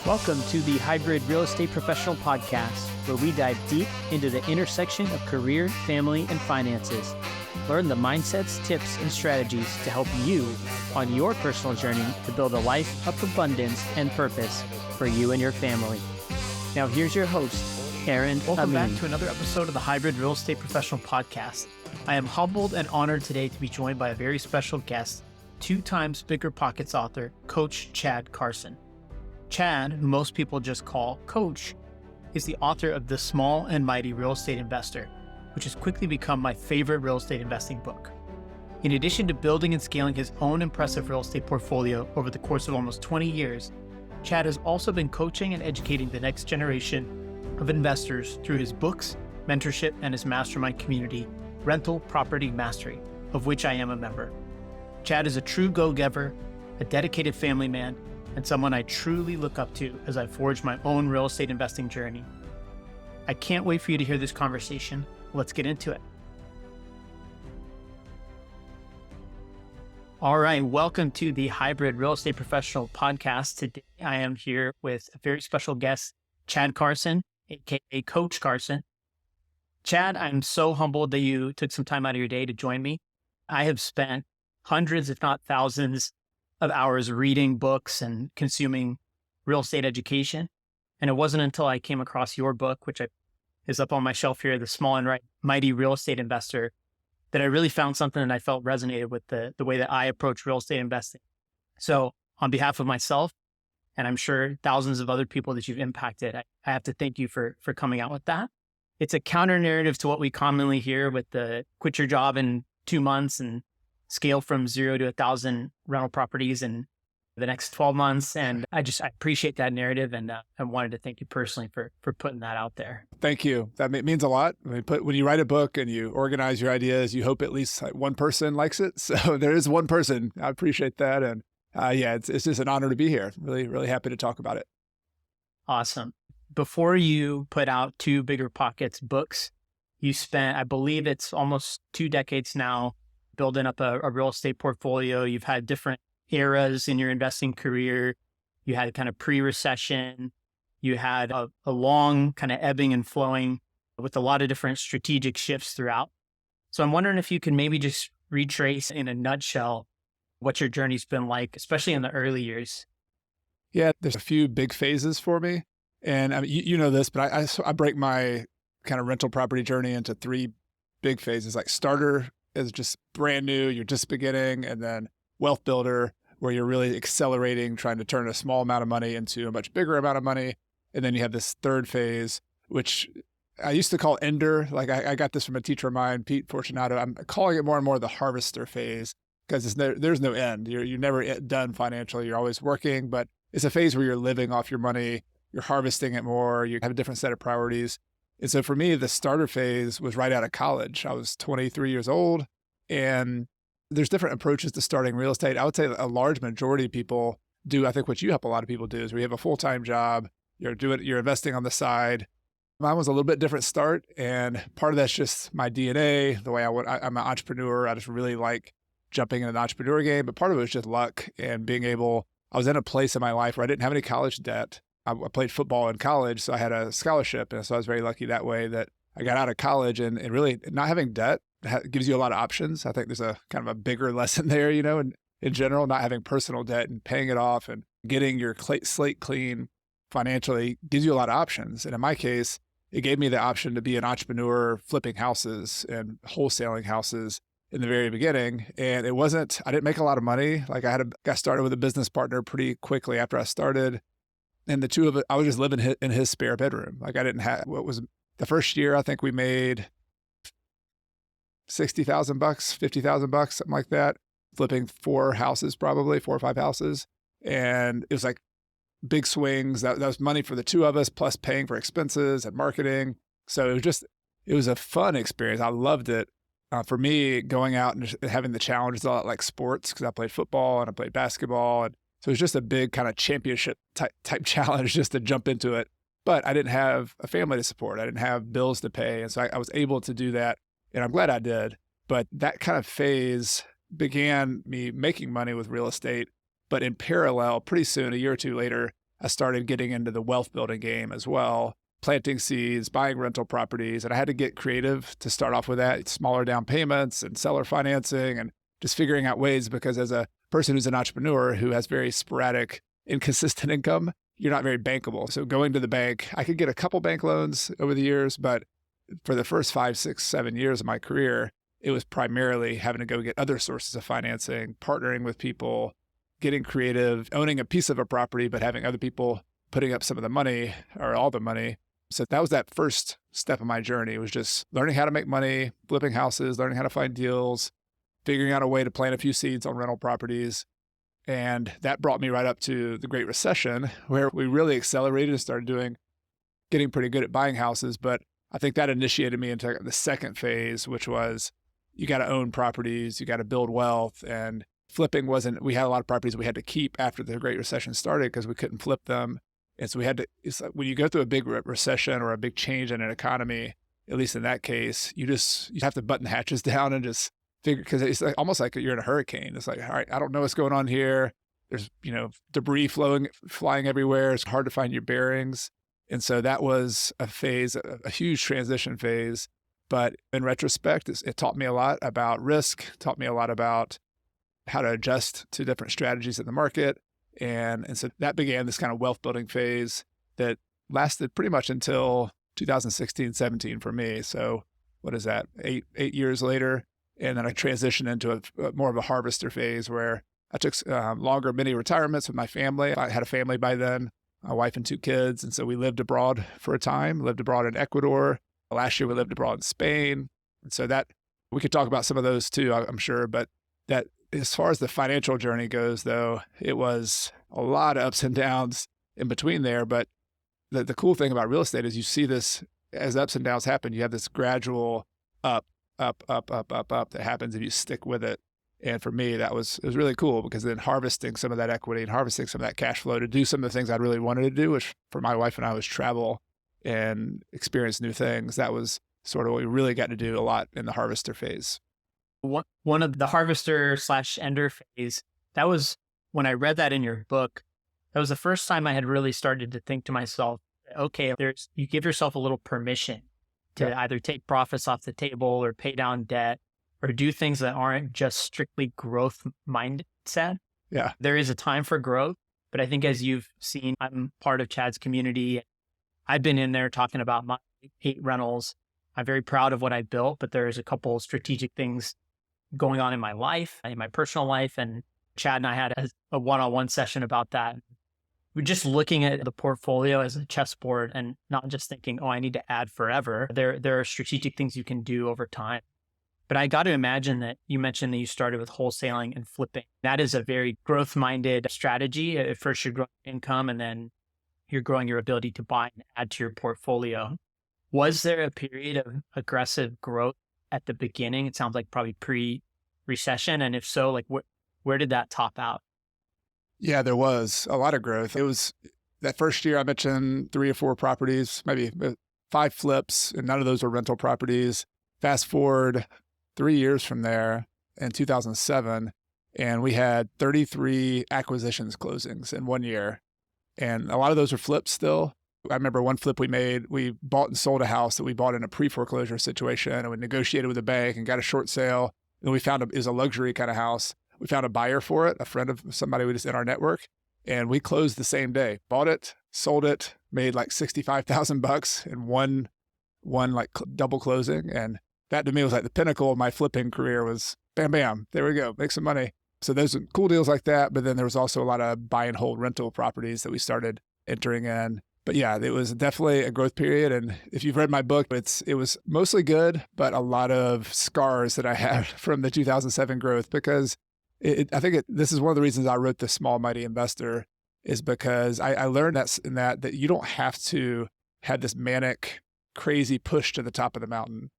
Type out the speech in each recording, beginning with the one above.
Welcome to the Hybrid Real Estate Professional Podcast, where we dive deep into the intersection of career, family, and finances. Learn the mindsets, tips, and strategies to help you on your personal journey to build a life of abundance and purpose for you and your family. Now here's your host, Aaron. Welcome back to another episode of the Hybrid Real Estate Professional Podcast. I am humbled and honored today to be joined by a very special guest, 2 times Bigger Pockets author, Coach Chad Carson. Chad, who most people just call Coach, is the author of The Small and Mighty Real Estate Investor, which has quickly become my favorite real estate investing book. In addition to building and scaling his own impressive real estate portfolio over the course of almost 20 years, Chad has also been coaching and educating the next generation of investors through his books, mentorship, and his mastermind community, Rental Property Mastery, of which I am a member. Chad is a true go-giver, a dedicated family man, and someone I truly look up to as I forge my own real estate investing journey. I can't wait for you to hear this conversation. Let's get into it. All right, welcome to the Hybrid Real Estate Professional Podcast. Today I am here with a very special guest, Chad Carson, aka Coach Carson. Chad, I'm so humbled that you took some time out of your day to join me. I have spent hundreds, if not thousands, of hours reading books and consuming real estate education. And it wasn't until I came across your book, which is up on my shelf here, The Small and Mighty Real Estate Investor, that I really found something that I felt resonated with the way that I approach real estate investing. So on behalf of myself, and I'm sure thousands of other people that you've impacted, I have to thank you for coming out with that. It's a counter narrative to what we commonly hear with the quit your job in 2 months and scale from 0 to 1,000 rental properties in the next 12 months. And I appreciate that narrative. And I wanted to thank you personally for putting that out there. Thank you. That means a lot. I mean, when you write a book and you organize your ideas, you hope at least one person likes it. So there is one person. I appreciate that. And it's just an honor to be here. Really, really happy to talk about it. Awesome. Before you put out 2 Bigger Pockets books, you spent, I believe it's almost 2 decades now, building up a real estate portfolio. You've had different eras in your investing career. You had kind of pre-recession. You had a long kind of ebbing and flowing with a lot of different strategic shifts throughout. So I'm wondering if you can maybe just retrace in a nutshell what your journey's been like, especially in the early years. Yeah, there's a few big phases for me. And I mean, you know this, but I break my kind of rental property journey into 3 big phases. Like starter is just brand new, you're just beginning, and then wealth builder, where you're really accelerating, trying to turn a small amount of money into a much bigger amount of money. And then you have this 3rd phase, which I used to call ender. Like I got this from a teacher of mine, Pete Fortunato. I'm calling it more and more the harvester phase, because there's no end. You're never done financially. You're always working, but it's a phase where you're living off your money. You're harvesting it more. You have a different set of priorities. And so for me, the starter phase was right out of college. I was 23 years old, and there's different approaches to starting real estate. I would say a large majority of people do, I think what you help a lot of people do is we have a full-time job, you're investing on the side. Mine was a little bit different start, and part of that's just my DNA, the way I'm an entrepreneur. I just really like jumping in an entrepreneur game, but part of it was just luck and I was in a place in my life where I didn't have any college debt. I played football in college, so I had a scholarship. And so I was very lucky that way that I got out of college, and really not having debt gives you a lot of options. I think there's a kind of a bigger lesson there, and in general, not having personal debt and paying it off and getting your slate clean financially gives you a lot of options. And in my case, it gave me the option to be an entrepreneur flipping houses and wholesaling houses in the very beginning. And I didn't make a lot of money. Like got started with a business partner pretty quickly after I started. And the two of it, I was just living in his spare bedroom. Like I didn't have, the first year, I think we made $60,000, $50,000, something like that, flipping 4 houses, probably 4 or 5 houses. And it was like big swings. That was money for the 2 of us, plus paying for expenses and marketing. So it was a fun experience. I loved it. For me, going out and having the challenges, a lot like sports, because I played football and I played basketball. And so it was just a big kind of championship type challenge just to jump into it. But I didn't have a family to support. I didn't have bills to pay. And so I was able to do that. And I'm glad I did. But that kind of phase began me making money with real estate. But in parallel, pretty soon, a year or 2 later, I started getting into the wealth building game as well, planting seeds, buying rental properties. And I had to get creative to start off with that, smaller down payments and seller financing and just figuring out ways, because as a person who's an entrepreneur who has very sporadic, inconsistent income, you're not very bankable. So going to the bank, I could get a couple bank loans over the years, but for the first 5, 6, 7 years of my career, it was primarily having to go get other sources of financing, partnering with people, getting creative, owning a piece of a property, but having other people putting up some of the money or all the money. So that was that first step of my journey. It was just learning how to make money, flipping houses, learning how to find deals, figuring out a way to plant a few seeds on rental properties. And that brought me right up to the Great Recession, where we really accelerated and started getting pretty good at buying houses. But I think that initiated me into the second phase, which was you got to own properties, you got to build wealth. And flipping we had a lot of properties we had to keep after the Great Recession started because we couldn't flip them. And so it's like when you go through a big recession or a big change in an economy, at least in that case, you have to button the hatches down and just figure, because it's like, almost like you're in a hurricane. It's like, all right, I don't know what's going on here. There's, debris flying everywhere. It's hard to find your bearings. And so that was a phase, a huge transition phase. But in retrospect, it taught me a lot about risk, taught me a lot about how to adjust to different strategies in the market. And so that began this kind of wealth building phase that lasted pretty much until 2016, 17 for me. So what is that, 8 years later? And then I transitioned into more of a harvester phase where I took longer mini retirements with my family. I had a family by then, a wife and 2 kids. And so we lived abroad for a time, lived abroad in Ecuador. Last year we lived abroad in Spain. And so that we could talk about some of those too, I'm sure. But that as far as the financial journey goes, though, it was a lot of ups and downs in between there. But the cool thing about real estate is you see this as ups and downs happen, you have this gradual up that happens if you stick with it. And for me, it was really cool, because then harvesting some of that equity and harvesting some of that cash flow to do some of the things I really wanted to do, which for my wife and I was travel and experience new things. That was sort of what we really got to do a lot in the harvester phase. One of the harvester / ender phase, that was when I read that in your book, that was the first time I had really started to think to myself, okay, you give yourself a little permission to either take profits off the table or pay down debt or do things that aren't just strictly growth mindset. Yeah. There is a time for growth, but I think as you've seen, I'm part of Chad's community. I've been in there talking about my 8 rentals. I'm very proud of what I built, but there's a couple strategic things going on in my life, in my personal life. And Chad and I had a one-on-one session about that. We're just looking at the portfolio as a chessboard and not just thinking, oh, I need to add forever. There are strategic things you can do over time. But I got to imagine that you mentioned that you started with wholesaling and flipping. That is a very growth-minded strategy. At first, you're growing income, and then you're growing your ability to buy and add to your portfolio. Was there a period of aggressive growth at the beginning? It sounds like probably pre-recession. And if so, like where did that top out? Yeah, there was a lot of growth. It was that first year I mentioned 3 or 4 properties, maybe 5 flips, and none of those were rental properties. Fast forward 3 years from there in 2007, and we had 33 acquisitions closings in 1 year. And a lot of those were flips still. I remember one flip we made, we bought and sold a house that we bought in a pre-foreclosure situation, and we negotiated with the bank and got a short sale. And we found it was a luxury kind of house. We found a buyer for it, a friend of somebody we just in our network, and we closed the same day. Bought it, sold it, made like $65,000 in one like double closing. And that to me was like the pinnacle of my flipping career. Was bam, bam, there we go, make some money. So those are cool deals like that. But then there was also a lot of buy and hold rental properties that we started entering in. But yeah, it was definitely a growth period. And if you've read my book, it was mostly good, but a lot of scars that I have from the 2007 growth, because I think this is one of the reasons I wrote The Small Mighty Investor, is because I learned that you don't have to have this manic, crazy push to the top of the mountain.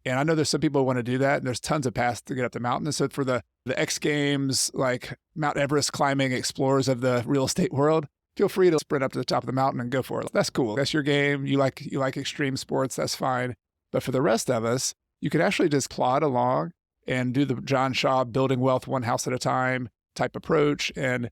And I know there's some people who want to do that, and there's tons of paths to get up the mountain. And so for the X Games, like Mount Everest climbing explorers of the real estate world, feel free to sprint up to the top of the mountain and go for it. That's cool. That's your game. You like extreme sports. That's fine. But for the rest of us, you could actually just plod along and do the John Shaw building wealth one house at a time type approach. And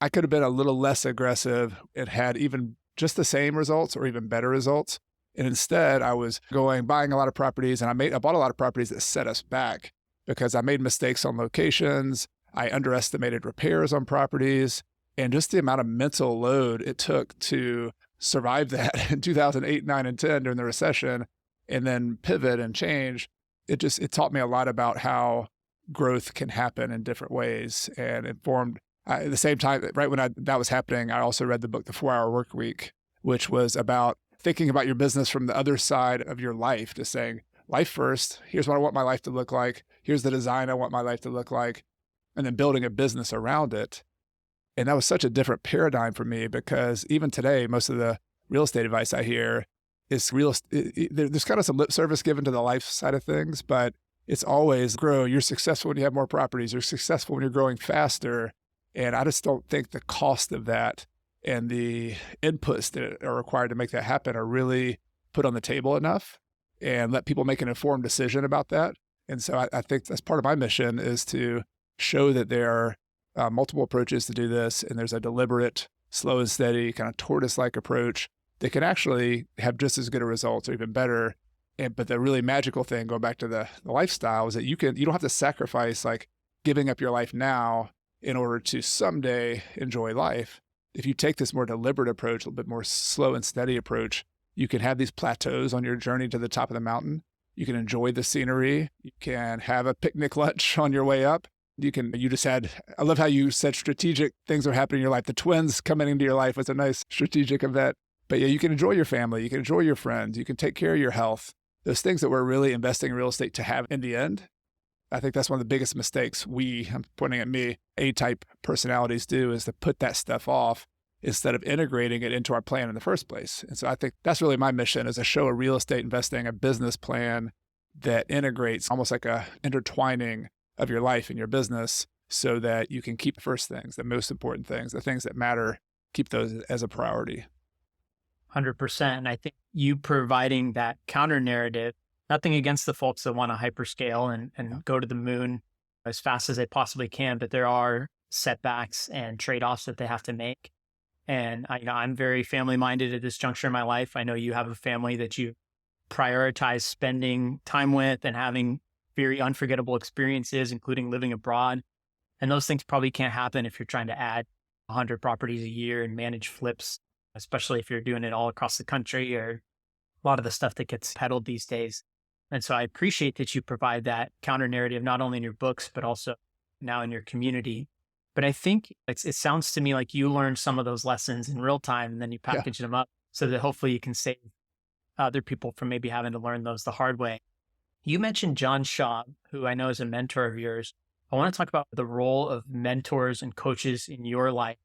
I could have been a little less aggressive and had even just the same results or even better results. And instead, I was buying a lot of properties, and I bought a lot of properties that set us back because I made mistakes on locations. I underestimated repairs on properties, and just the amount of mental load it took to survive that in 2008, 9, and 10 during the recession, and then pivot and change. It taught me a lot about how growth can happen in different ways, and informed. At the same time, right when that was happening, I also read the book, The 4-Hour Workweek, which was about thinking about your business from the other side of your life, just saying, life first, here's what I want my life to look like, here's the design I want my life to look like, and then building a business around it. And that was such a different paradigm for me, because even today, most of the real estate advice I hear is there's kind of some lip service given to the life side of things, but it's always grow. You're successful when you have more properties. You're successful when you're growing faster. And I just don't think the cost of that and the inputs that are required to make that happen are really put on the table enough, and let people make an informed decision about that. And so I think that's part of my mission, is to show that there are multiple approaches to do this, and there's a deliberate, slow and steady, kind of tortoise-like approach that can actually have just as good a results or even better. But the really magical thing, going back to the lifestyle, is that you don't have to sacrifice like giving up your life now in order to someday enjoy life. If you take this more deliberate approach, a little bit more slow and steady approach, you can have these plateaus on your journey to the top of the mountain. You can enjoy the scenery. You can have a picnic lunch on your way up. I love how you said strategic things are happening in your life. The twins coming into your life was a nice strategic event. But yeah, you can enjoy your family. You can enjoy your friends. You can take care of your health. Those things that we're really investing in real estate to have in the end. I think that's one of the biggest mistakes I'm pointing at me, A-type personalities do, is to put that stuff off instead of integrating it into our plan in the first place. And so I think that's really my mission, is to show a real estate investing, a business plan that integrates almost like a intertwining of your life and your business, so that you can keep the first things, the most important things, the things that matter, keep those as a priority. 100%. And I think you providing that counter narrative, nothing against the folks that want to hyperscale and go to the moon as fast as they possibly can, but there are setbacks and trade-offs that they have to make. And I'm very family minded at this juncture in my life. I know you have a family that you prioritize spending time with and having very unforgettable experiences, including living abroad. And those things probably can't happen if you're trying to add 100 properties a year and manage flips, especially if you're doing it all across the country, or a lot of the stuff that gets peddled these days. And so I appreciate that you provide that counter narrative, not only in your books, but also now in your community. But I think it sounds to me like you learned some of those lessons in real time, and then you package them up so that hopefully you can save other people from maybe having to learn those the hard way. You mentioned John Shaw, who I know is a mentor of yours. I want to talk about the role of mentors and coaches in your life,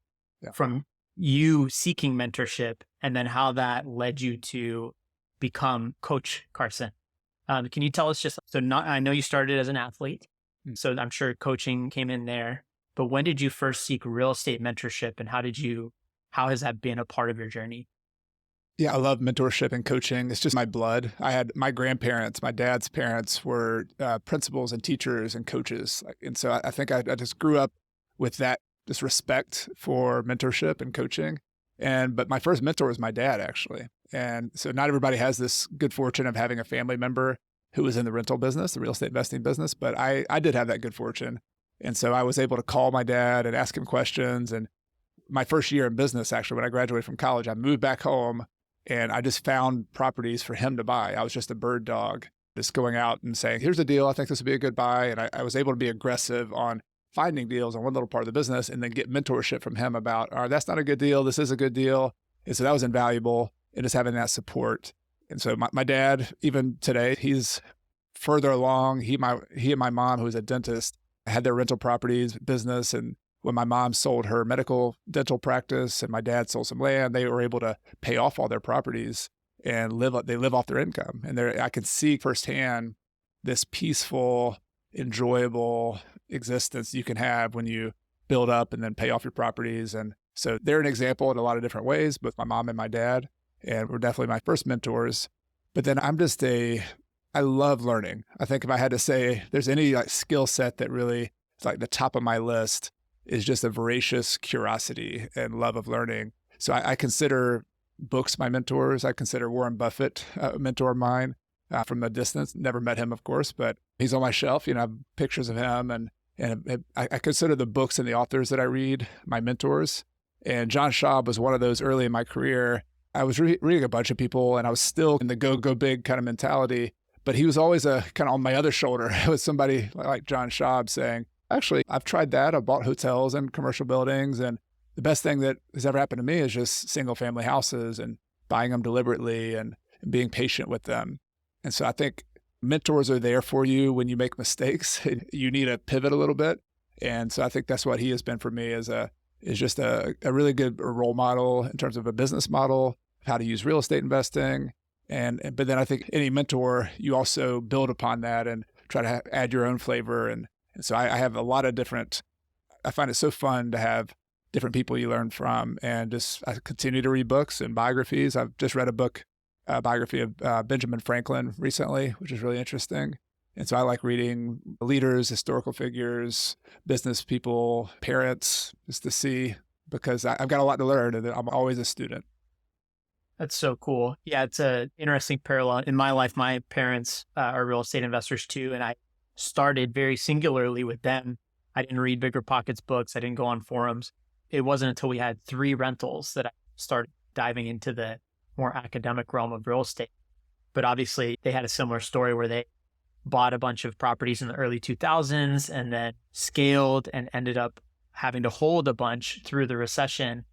from you seeking mentorship, and then how that led you to become Coach Carson. Can you tell us I know you started as an athlete, so I'm sure coaching came in there, but when did you first seek real estate mentorship, and how has that been a part of your journey? Yeah, I love mentorship and coaching. It's just my blood. I had my grandparents, my dad's parents were principals and teachers and coaches. And so I think I just grew up with that, this respect for mentorship and coaching. But my first mentor was my dad, actually. And so not everybody has this good fortune of having a family member who was in the rental business, the real estate investing business, but I did have that good fortune. And so I was able to call my dad and ask him questions. And my first year in business, actually, when I graduated from college, I moved back home and I just found properties for him to buy. I was just a bird dog, just going out and saying, here's a deal. I think this would be a good buy. And I was able to be aggressive on finding deals on one little part of the business, and then get mentorship from him about, that's not a good deal. This is a good deal. And so that was invaluable, and just having that support. And so my dad, even today, he's further along. He and my mom, who was a dentist, had their rental properties business. And when my mom sold her medical dental practice and my dad sold some land, they were able to pay off all their properties and they live off their income. And I could see firsthand this peaceful, enjoyable existence you can have when you build up and then pay off your properties. And so they're an example in a lot of different ways, both my mom and my dad, and were definitely my first mentors. But then I love learning. I think if I had to say there's any skill set that really is like the top of my list, is just a voracious curiosity and love of learning. So I consider books my mentors. I consider Warren Buffett a mentor of mine from a distance. Never met him, of course, but he's on my shelf. I have pictures of him, and I consider the books and the authors that I read my mentors. And John Schaub was one of those early in my career. I was reading a bunch of people, and I was still in the go big kind of mentality, but he was always a kind of on my other shoulder. It was somebody like John Schaub saying, actually, I've tried that. I've bought hotels and commercial buildings, and the best thing that has ever happened to me is just single family houses and buying them deliberately and being patient with them. And so I think mentors are there for you when you make mistakes. You need to pivot a little bit. And so I think that's what he has been for me, is just a really good role model in terms of a business model, how to use real estate investing. But then I think any mentor, you also build upon that and try to add your own flavor. And so I have a lot of I find it so fun to have different people you learn from. And I continue to read books and biographies. I've just read a biography of Benjamin Franklin recently, which is really interesting. And so I like reading leaders, historical figures, business people, parents, just to see, because I've got a lot to learn and I'm always a student. That's so cool. Yeah, it's an interesting parallel. In my life, my parents are real estate investors too, and I started very singularly with them. I didn't read Bigger Pockets books. I didn't go on forums. It wasn't until we had 3 rentals that I started diving into the more academic realm of real estate. But obviously, they had a similar story where they bought a bunch of properties in the early 2000s and then scaled and ended up having to hold a bunch through the recession.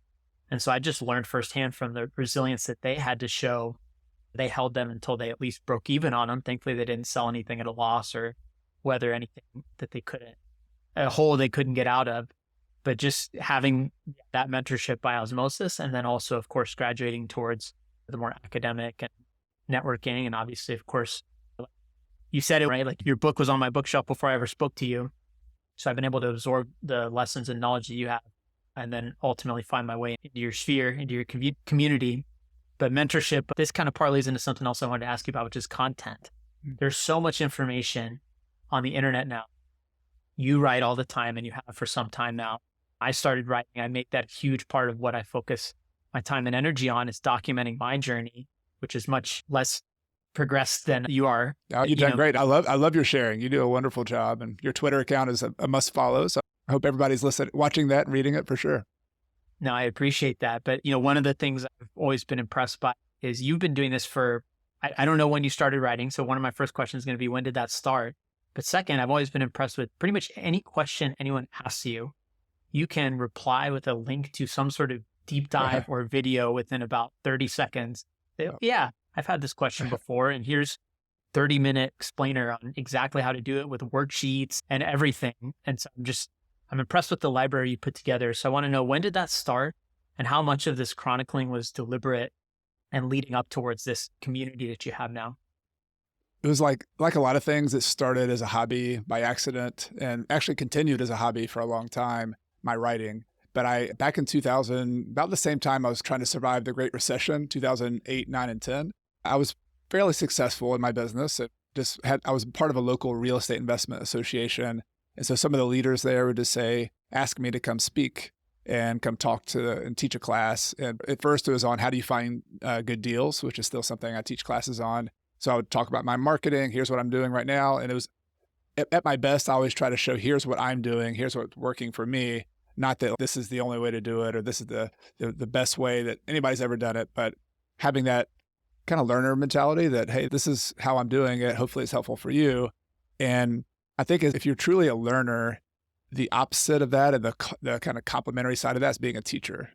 And so I just learned firsthand from the resilience that they had to show. They held them until they at least broke even on them. Thankfully, they didn't sell anything at a loss or weather anything that a hole they couldn't get out of. But just having that mentorship by osmosis, and then also, of course, graduating towards the more academic and networking. And obviously, of course, you said it right, like your book was on my bookshelf before I ever spoke to you. So I've been able to absorb the lessons and knowledge that you have, and then ultimately find my way into your sphere, into your community. But mentorship, this kind of parlays into something else I wanted to ask you about, which is content. There's so much information on the internet now. You write all the time, and you have for some time now. I started writing. I make that a huge part of what I focus my time and energy on, is documenting my journey, which is much less progressed than you are. Oh, you've done great. I love your sharing. You do a wonderful job, and your Twitter account is a must follow. So I hope everybody's watching that and reading it for sure. No, I appreciate that. But one of the things I've always been impressed by is you've been doing this for, I don't know when you started writing. So one of my first questions is going to be, when did that start? But second, I've always been impressed with pretty much any question anyone asks you, you can reply with a link to some sort of deep dive or video within about 30 seconds. Yeah, I've had this question before, and here's 30-minute explainer on exactly how to do it with worksheets and everything. And so I'm impressed with the library you put together. So I want to know, when did that start, and how much of this chronicling was deliberate and leading up towards this community that you have now? It was like a lot of things, it started as a hobby by accident and actually continued as a hobby for a long time, my writing. But back in 2000, about the same time I was trying to survive the Great Recession, 2008, 9, and 10, I was fairly successful in my business. I was part of a local real estate investment association. And so some of the leaders there would just ask me to come speak and come talk and teach a class. And at first it was on how do you find good deals, which is still something I teach classes on. So I would talk about my marketing. Here's what I'm doing right now. And it was at my best, I always try to show, here's what I'm doing. Here's what's working for me. Not that this is the only way to do it, or this is the best way that anybody's ever done it, but having that kind of learner mentality that, hey, this is how I'm doing it. Hopefully it's helpful for you. And I think if you're truly a learner, the opposite of that and the kind of complementary side of that is being a teacher.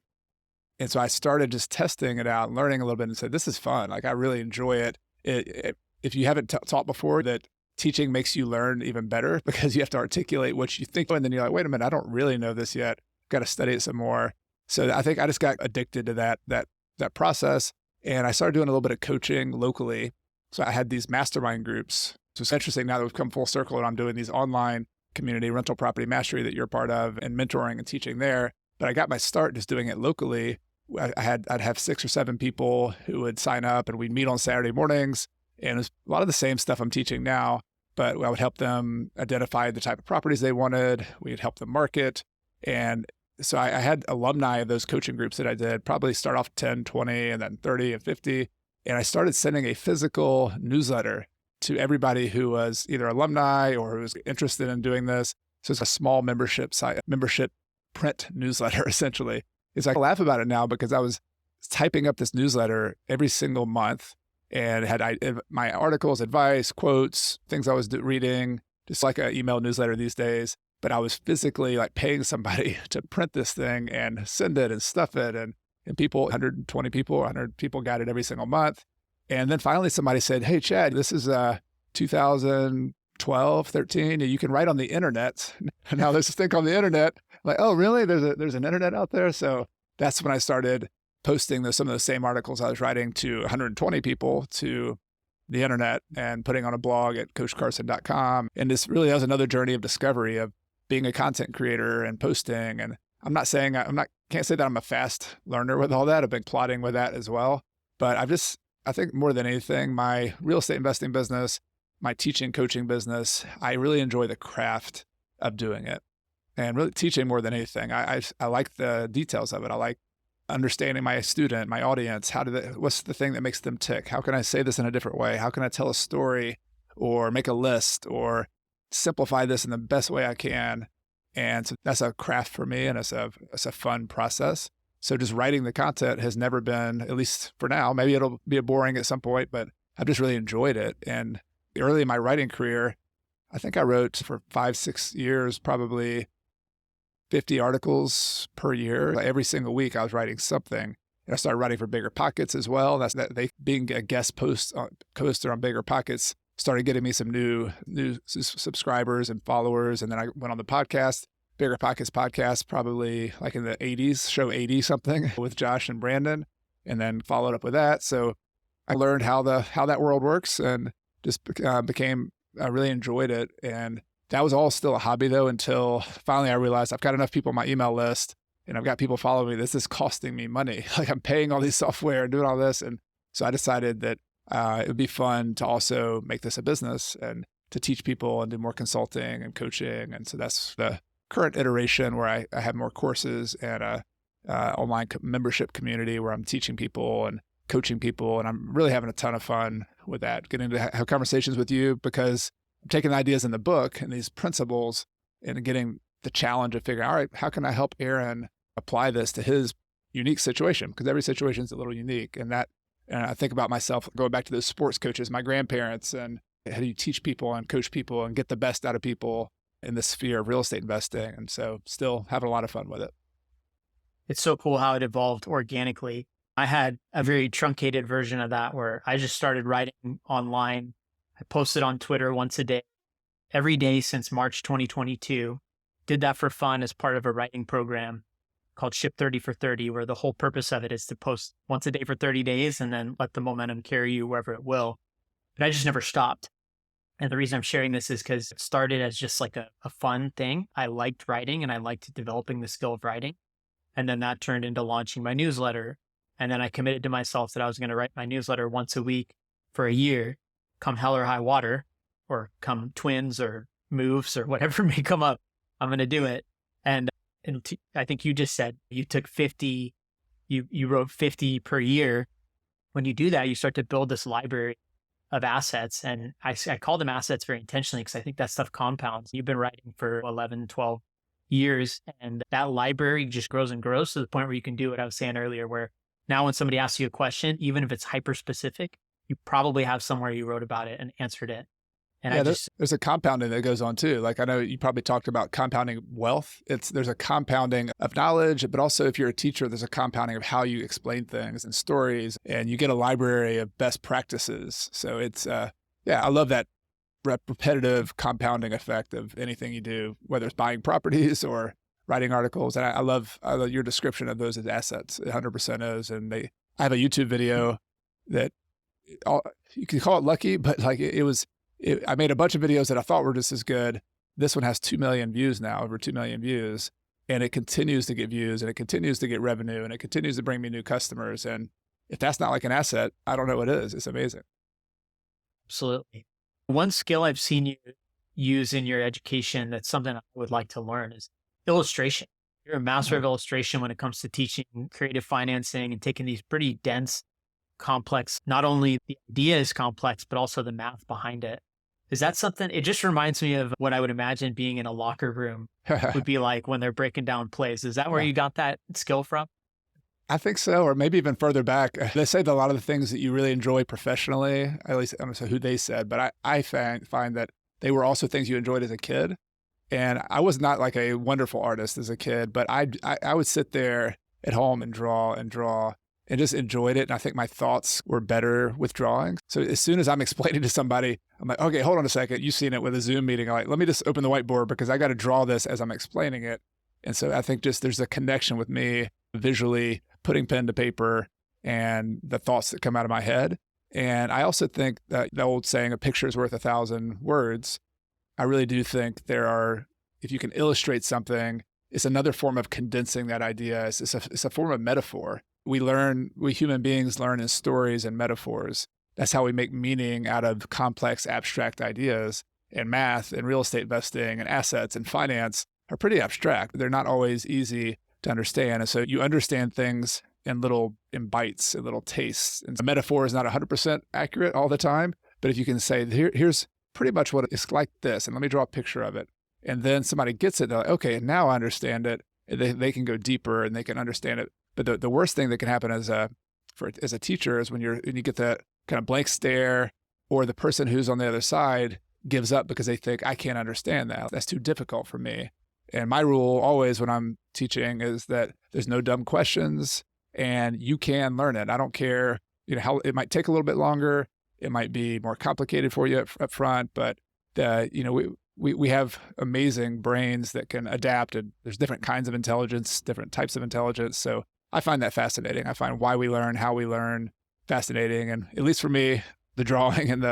And so I started just testing it out, learning a little bit, and said, this is fun. Like, I really enjoy it. If you haven't taught before, that teaching makes you learn even better, because you have to articulate what you think. And then you're like, wait a minute, I don't really know this yet. Got to study it some more. So I think I just got addicted to that process. And I started doing a little bit of coaching locally. So I had these mastermind groups. So it's interesting now that we've come full circle and I'm doing these online community rental property mastery that you're part of, and mentoring and teaching there. But I got my start just doing it locally. I'd have 6 or 7 people who would sign up, and we'd meet on Saturday mornings. And it was a lot of the same stuff I'm teaching now, but I would help them identify the type of properties they wanted. We'd help them market. And so I had alumni of those coaching groups that I did probably start off 10, 20, and then 30 and 50. And I started sending a physical newsletter to everybody who was either alumni or who was interested in doing this. So it's a small membership site, membership print newsletter, essentially. It's like I laugh about it now because I was typing up this newsletter every single month and had my articles, advice, quotes, things I was reading, just like an email newsletter these days. But I was physically like paying somebody to print this thing and send it and stuff it. And people, 120 people, 100 people got it every single month. And then finally somebody said, hey, Chad, this is 2012, 13. You can write on the internet. Now there's this thing called the internet. Like, oh, really? There's an internet out there? So that's when I started posting some of the same articles I was writing to 120 people to the internet and putting on a blog at coachcarson.com. And this really was another journey of discovery of being a content creator and posting. And I'm not saying can't say that I'm a fast learner with all that. I've been plodding with that as well. But I think more than anything, my real estate investing business, my teaching, coaching business, I really enjoy the craft of doing it and really teaching more than anything. I like the details of it. I like understanding my student, my audience. What's the thing that makes them tick? How can I say this in a different way? How can I tell a story or make a list or simplify this in the best way I can? And so that's a craft for me, and it's a fun process. So just writing the content has never been, at least for now, maybe it'll be boring at some point, but I've just really enjoyed it. And early in my writing career, I think I wrote for 5-6 years, probably 50 articles per year. Like every single week I was writing something. And I started writing for Bigger Pockets as well. Being a guest coaster on Bigger Pockets started getting me some new subscribers and followers. And then I went on the podcast, Bigger Pockets podcast, probably like in the 80s, show 80 something with Josh and Brandon, and then followed up with that. So I learned how that world works and just I really enjoyed it. And that was all still a hobby though, until finally I realized I've got enough people on my email list and I've got people following me. This is costing me money. Like I'm paying all these software and doing all this. And so I decided that it would be fun to also make this a business and to teach people and do more consulting and coaching. And so that's the current iteration where I have more courses and a online membership community where I'm teaching people and coaching people. And I'm really having a ton of fun with that, getting to have conversations with you because I'm taking ideas in the book and these principles and getting the challenge of figuring, all right, how can I help Aaron apply this to his unique situation? Because every situation is a little unique. And I think about myself going back to those sports coaches, my grandparents, and how do you teach people and coach people and get the best out of people in the sphere of real estate investing? And so still having a lot of fun with it. It's so cool how it evolved organically. I had a very truncated version of that where I just started writing online. I posted on Twitter once a day, every day since March 2022. Did that for fun as part of a writing program called Ship 30 for 30, where the whole purpose of it is to post once a day for 30 days and then let the momentum carry you wherever it will. But I just never stopped. And the reason I'm sharing this is because it started as just like a fun thing. I liked writing and I liked developing the skill of writing. And then that turned into launching my newsletter. And then I committed to myself that I was going to write my newsletter once a week for a year, come hell or high water, or come twins or moves or whatever may come up. I'm going to do it. And I think you just said you took 50, you wrote 50 per year. When you do that, you start to build this library of assets. And I call them assets very intentionally because I think that stuff compounds. You've been writing for 11, 12 years, and that library just grows and grows to the point where you can do what I was saying earlier, where now when somebody asks you a question, even if it's hyper specific, you probably have somewhere you wrote about it and answered it. And yeah, there's a compounding that goes on too. Like I know you probably talked about compounding wealth. There's a compounding of knowledge, but also if you're a teacher, there's a compounding of how you explain things and stories, and you get a library of best practices. So it's, I love that repetitive compounding effect of anything you do, whether it's buying properties or writing articles. And I love your description of those as assets. 100% is. And I have a YouTube video that you can call it lucky, but like I made a bunch of videos that I thought were just as good. This one has 2 million views now, over 2 million views, and it continues to get views and it continues to get revenue and it continues to bring me new customers. And if that's not like an asset, I don't know what is. It's amazing. Absolutely. One skill I've seen you use in your education that's something I would like to learn is illustration. You're a master of illustration when it comes to teaching creative financing and taking these pretty dense, complex, not only the idea is complex, but also the math behind it. Is that something? It just reminds me of what I would imagine being in a locker room would be like when they're breaking down plays. Is that where you got that skill from? I think so, or maybe even further back. They say that a lot of the things that you really enjoy professionally, at least I don't know who they said, but I find that they were also things you enjoyed as a kid. And I was not like a wonderful artist as a kid, but I would sit there at home and draw and just enjoyed it. And I think my thoughts were better with drawing. So as soon as I'm explaining to somebody, I'm like, okay, hold on a second. You've seen it with a Zoom meeting. I'm like, let me just open the whiteboard because I got to draw this as I'm explaining it. And so I think just there's a connection with me visually putting pen to paper and the thoughts that come out of my head. And I also think that the old saying, a picture is worth 1,000 words. I really do think if you can illustrate something, it's another form of condensing that idea. It's a form of metaphor. We human beings learn in stories and metaphors. That's how we make meaning out of complex, abstract ideas. And math and real estate investing and assets and finance are pretty abstract. They're not always easy to understand. And so you understand things in bites, in little tastes. And a metaphor is not 100% accurate all the time. But if you can say, here's pretty much what it's like this, and let me draw a picture of it. And then somebody gets it, they're like, okay, now I understand it. They can go deeper and they can understand it. But the worst thing that can happen as a teacher is when you get that kind of blank stare, or the person who's on the other side gives up because they think, I can't understand that. That's too difficult for me. And my rule always when I'm teaching is that there's no dumb questions and you can learn it. I don't care, how it might take a little bit longer. It might be more complicated for you up front, but we have amazing brains that can adapt, and there's different kinds of intelligence, different types of intelligence. So I find that fascinating. I find why we learn, how we learn fascinating. And at least for me, the drawing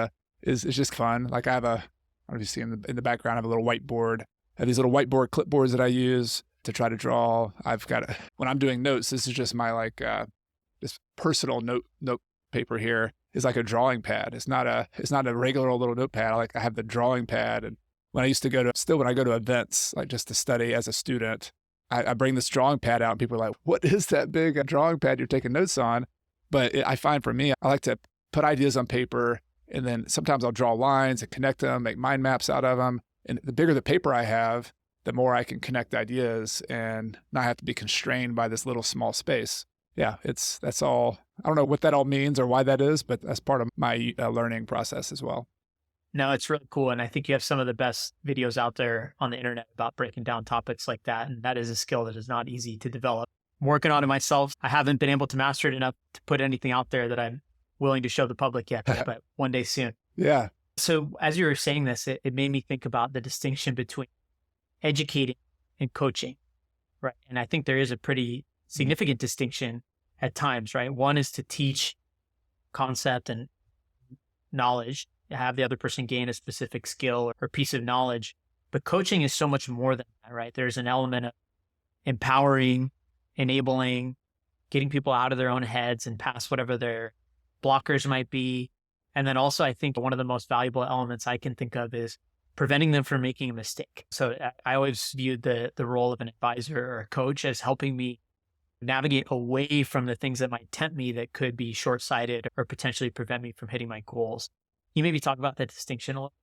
is just fun. Like I don't know if you see in the background, I have a little whiteboard. I have these little whiteboard clipboards that I use to try to draw. When I'm doing notes, this is just my this personal note paper here is like a drawing pad. It's not a regular little notepad. I have the drawing pad. And when I go to events, like just to study as a student, I bring this drawing pad out and people are like, what is that big drawing pad you're taking notes on? But I find for me, I like to put ideas on paper, and then sometimes I'll draw lines and connect them, make mind maps out of them. And the bigger the paper I have, the more I can connect ideas and not have to be constrained by this little small space. Yeah, that's all. I don't know what that all means or why that is, but that's part of my learning process as well. No, it's really cool. And I think you have some of the best videos out there on the internet about breaking down topics like that. And that is a skill that is not easy to develop. I'm working on it myself. I haven't been able to master it enough to put anything out there that I'm willing to show the public yet, but one day soon. Yeah. So as you were saying this, it made me think about the distinction between educating and coaching, right? And I think there is a pretty significant distinction at times, right? One is to teach concept and knowledge, have the other person gain a specific skill or piece of knowledge. But coaching is so much more than that, right? There's an element of empowering, enabling, getting people out of their own heads and past whatever their blockers might be. And then also, I think one of the most valuable elements I can think of is preventing them from making a mistake. So I always viewed the role of an advisor or a coach as helping me navigate away from the things that might tempt me that could be short-sighted or potentially prevent me from hitting my goals. Can you maybe talk about that distinction a little?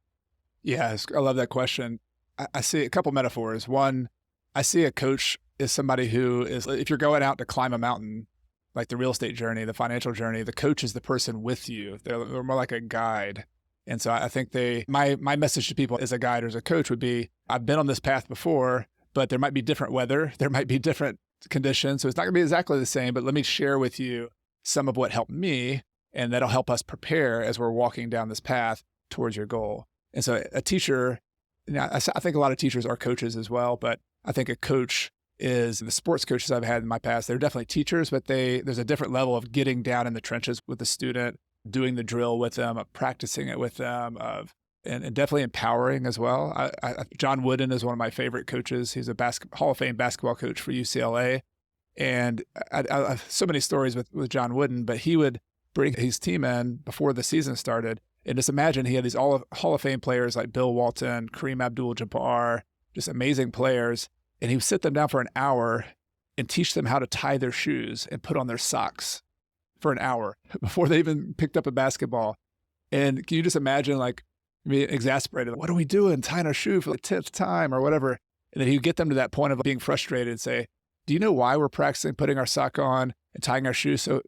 Yes, I love that question. I see a couple metaphors. One, I see a coach as somebody who is, if you're going out to climb a mountain, like the real estate journey, the financial journey, the coach is the person with you. They're more like a guide. And so I think my message to people as a guide or as a coach would be, I've been on this path before, but there might be different weather. There might be different conditions. So it's not going to be exactly the same, but let me share with you some of what helped me, and that'll help us prepare as we're walking down this path towards your goal. And so a teacher, I think a lot of teachers are coaches as well, but I think a coach is the sports coaches I've had in my past. They're definitely teachers, but there's a different level of getting down in the trenches with the student, doing the drill with them, of practicing it with them, and definitely empowering as well. John Wooden is one of my favorite coaches. He's a Hall of Fame basketball coach for UCLA. And I have so many stories with John Wooden, but he would bring his team in before the season started. And just imagine he had these Hall of Fame players like Bill Walton, Kareem Abdul-Jabbar, just amazing players. And he would sit them down for an hour and teach them how to tie their shoes and put on their socks for an hour before they even picked up a basketball. And can you just imagine like being exasperated? What are we doing? Tying our shoe for the 10th time or whatever. And then he would get them to that point of being frustrated and say, do you know why we're practicing putting our sock on and tying our shoe so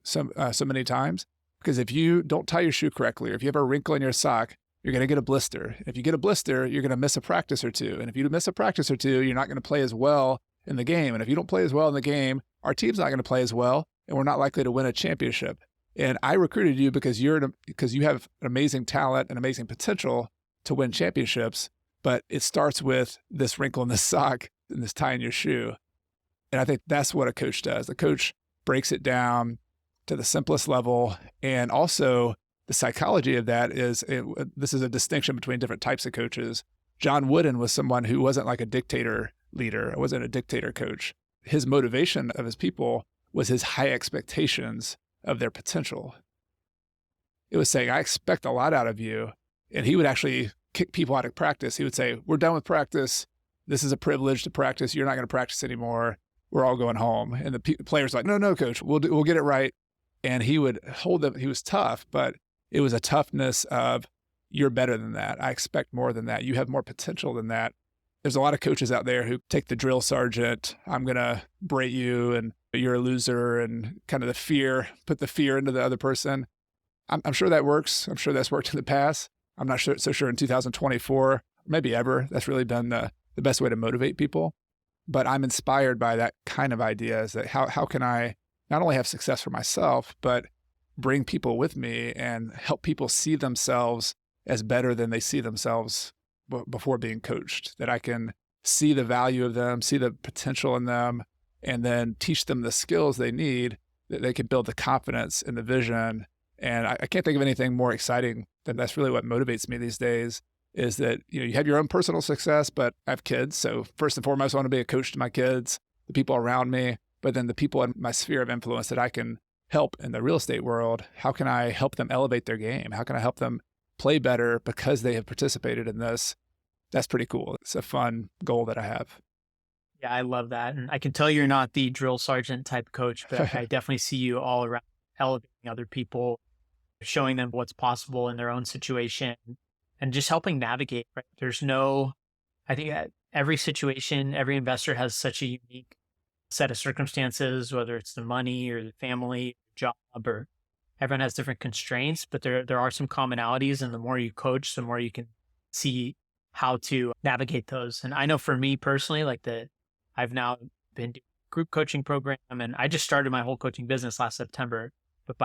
many times? Because if you don't tie your shoe correctly, or if you have a wrinkle in your sock, you're going to get a blister. If you get a blister, you're going to miss a practice or two. And if you miss a practice or two, you're not going to play as well in the game. And if you don't play as well in the game, our team's not going to play as well, and we're not likely to win a championship. And I recruited you because you have an amazing talent and amazing potential to win championships, but it starts with this wrinkle in the sock and this tie in your shoe. And I think that's what a coach does. The coach breaks it down to the simplest level. And also the psychology of that is, this is a distinction between different types of coaches. John Wooden was someone who wasn't like a dictator leader. Wasn't a dictator coach. His motivation of his people was his high expectations of their potential. It was saying, I expect a lot out of you. And he would actually kick people out of practice. He would say, we're done with practice. This is a privilege to practice. You're not going to practice anymore. We're all going home. And the players were like, no, coach, we'll get it right. And he would hold them. He was tough, but it was a toughness of, you're better than that. I expect more than that. You have more potential than that. There's a lot of coaches out there who take the drill sergeant, I'm going to berate you and you're a loser, and kind of the fear, put the fear into the other person. I'm sure that works. I'm sure that's worked in the past. I'm not so sure in 2024, maybe ever, that's really been the best way to motivate people. But I'm inspired by that kind of idea, is that how can I not only have success for myself, but bring people with me and help people see themselves as better than they see themselves before being coached, that I can see the value of them, see the potential in them, and then teach them the skills they need, that they can build the confidence and the vision. And I can't think of anything more exciting than that's really what motivates me these days, is that, you have your own personal success, but I have kids. So first and foremost, I want to be a coach to my kids, the people around me, but then the people in my sphere of influence that I can help in the real estate world. How can I help them elevate their game? How can I help them play better because they have participated in this? That's pretty cool. It's a fun goal that I have. Yeah, I love that. And I can tell you're not the drill sergeant type coach, but I definitely see you all around elevating other people, showing them what's possible in their own situation, and just helping navigate, right? I think every situation, every investor has such a unique set of circumstances, whether it's the money or the family, job, or everyone has different constraints, but there are some commonalities. And the more you coach, the more you can see how to navigate those. And I know for me personally, I've now been doing a group coaching program, and I just started my whole coaching business last September. But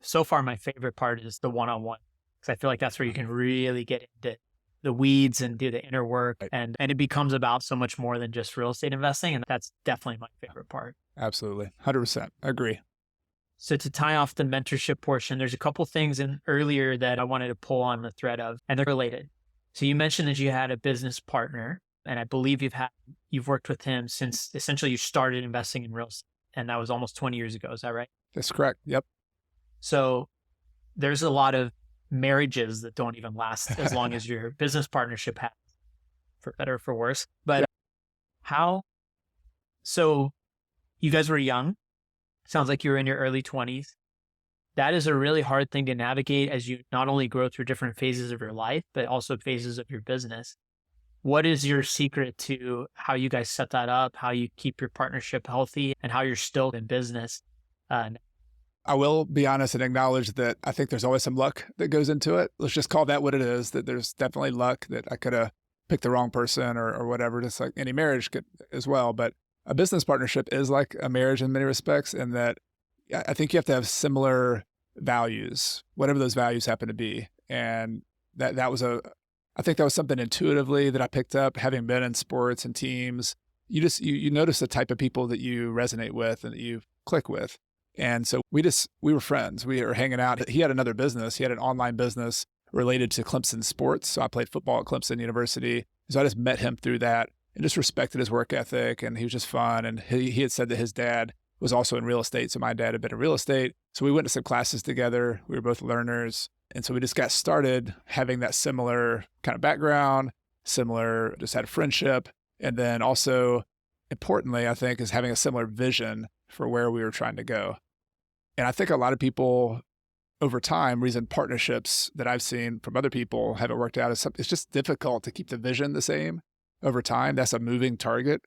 so far, my favorite part is the one-on-one, because I feel like that's where you can really get into the weeds and do the inner work. Right. And it becomes about so much more than just real estate investing. And that's definitely my favorite part. Absolutely. 100%. I agree. So to tie off the mentorship portion, there's a couple things in earlier that I wanted to pull on the thread of, and they're related. So you mentioned that you had a business partner, and I believe you've worked with him since essentially you started investing in real estate, and that was almost 20 years ago. Is that right? That's correct. Yep. So there's a lot of marriages that don't even last as long as your business partnership has, for better or for worse. But so you guys were young. Sounds like you were in your early 20s. That is a really hard thing to navigate as you not only grow through different phases of your life, but also phases of your business. What is your secret to how you guys set that up, how you keep your partnership healthy, and how you're still in business? I will be honest and acknowledge that I think there's always some luck that goes into it. Let's just call that what it is, that there's definitely luck that I could have picked the wrong person or whatever, just like any marriage could as well. But a business partnership is like a marriage in many respects, in that I think you have to have similar values, whatever those values happen to be. And that was I think that was something intuitively that I picked up, having been in sports and teams. You notice the type of people that you resonate with and that you click with. And so we were friends. We were hanging out. He had another business. He had an online business related to Clemson sports. So I played football at Clemson University. So I just met him through that and just respected his work ethic. And he was just fun. And he had said that his dad was also in real estate. So my dad had been in real estate. So we went to some classes together. We were both learners. And so we just got started having that similar kind of background, just had a friendship. And then also importantly, I think, is having a similar vision for where we were trying to go. And I think a lot of people over time, reason partnerships that I've seen from other people haven't worked out is it's just difficult to keep the vision the same over time. That's a moving target.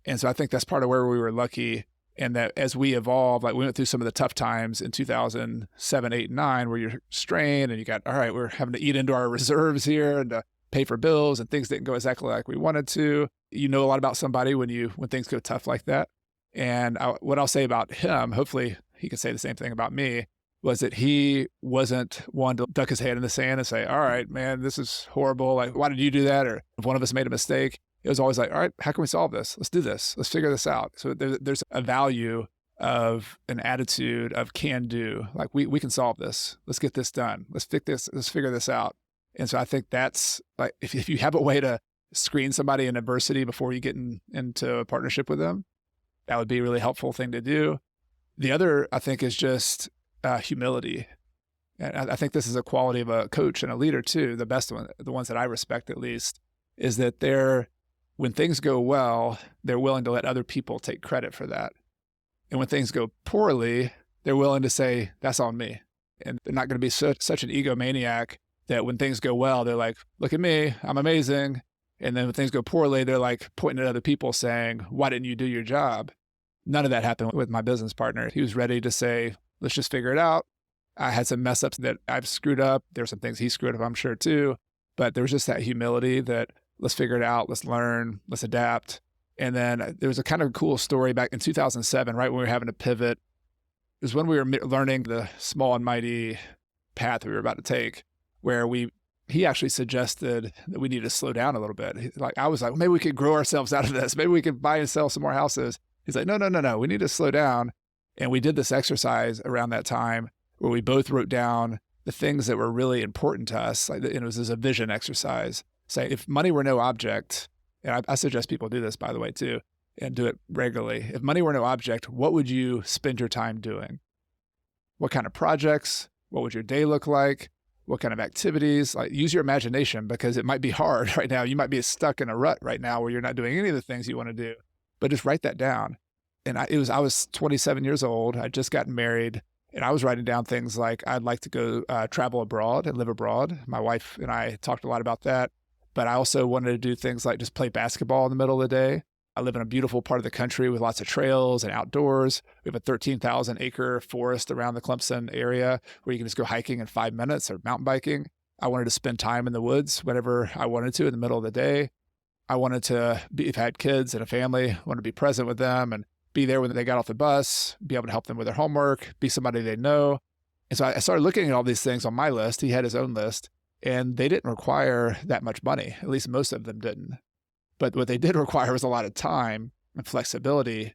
And so I think that's part of where we were lucky. And that as we evolved, like we went through some of the tough times in 2007, 8, and 9, where you're strained and you got, all right, we're having to eat into our reserves here and to pay for bills, and things didn't go exactly like we wanted to. You know a lot about somebody when things go tough like that. And what I'll say about him, hopefully he can say the same thing about me, was that he wasn't one to duck his head in the sand and say, all right, man, this is horrible. Like, why did you do that? Or if one of us made a mistake, it was always like, all right, how can we solve this? Let's do this. Let's figure this out. So there's a value of an attitude of can do. Like, we can solve this. Let's get this done. Let's fix this. Let's figure this out. And so I think that's like, if you have a way to screen somebody in adversity before you get into a partnership with them, that would be a really helpful thing to do. The other, I think, is just humility. And I think this is a quality of a coach and a leader too. The best one, the ones that I respect at least, is that when things go well, they're willing to let other people take credit for that. And when things go poorly, they're willing to say, that's on me. And they're not going to be such an egomaniac that when things go well, they're like, look at me, I'm amazing. And then when things go poorly, they're like pointing at other people saying, why didn't you do your job? None of that happened with my business partner. He was ready to say, let's just figure it out. I had some mess ups that I've screwed up. There were some things he screwed up, I'm sure too. But there was just that humility that let's figure it out. Let's learn. Let's adapt. And then there was a kind of cool story back in 2007, right when we were having to pivot. It was when we were learning the small and mighty path we were about to take, where he actually suggested that we needed to slow down a little bit. I was like, well, maybe we could grow ourselves out of this. Maybe we could buy and sell some more houses. He's like, no. We need to slow down. And we did this exercise around that time where we both wrote down the things that were really important to us. Like, it was a vision exercise. Say, if money were no object, and I suggest people do this, by the way, too, and do it regularly. If money were no object, what would you spend your time doing? What kind of projects? What would your day look like? What kind of activities? Like, use your imagination, because it might be hard right now. You might be stuck in a rut right now where you're not doing any of the things you want to do, but just write that down. And I was 27 years old. I'd just gotten married, and I was writing down things like, I'd like to go travel abroad and live abroad. My wife and I talked a lot about that, but I also wanted to do things like just play basketball in the middle of the day. I live in a beautiful part of the country with lots of trails and outdoors. We have a 13,000 acre forest around the Clemson area where you can just go hiking in 5 minutes or mountain biking. I wanted to spend time in the woods whenever I wanted to in the middle of the day. I wanted to if I had kids and a family, I wanted to be present with them and be there when they got off the bus, be able to help them with their homework, be somebody they know. And so I started looking at all these things on my list. He had his own list, and they didn't require that much money. At least most of them didn't. But what they did require was a lot of time and flexibility.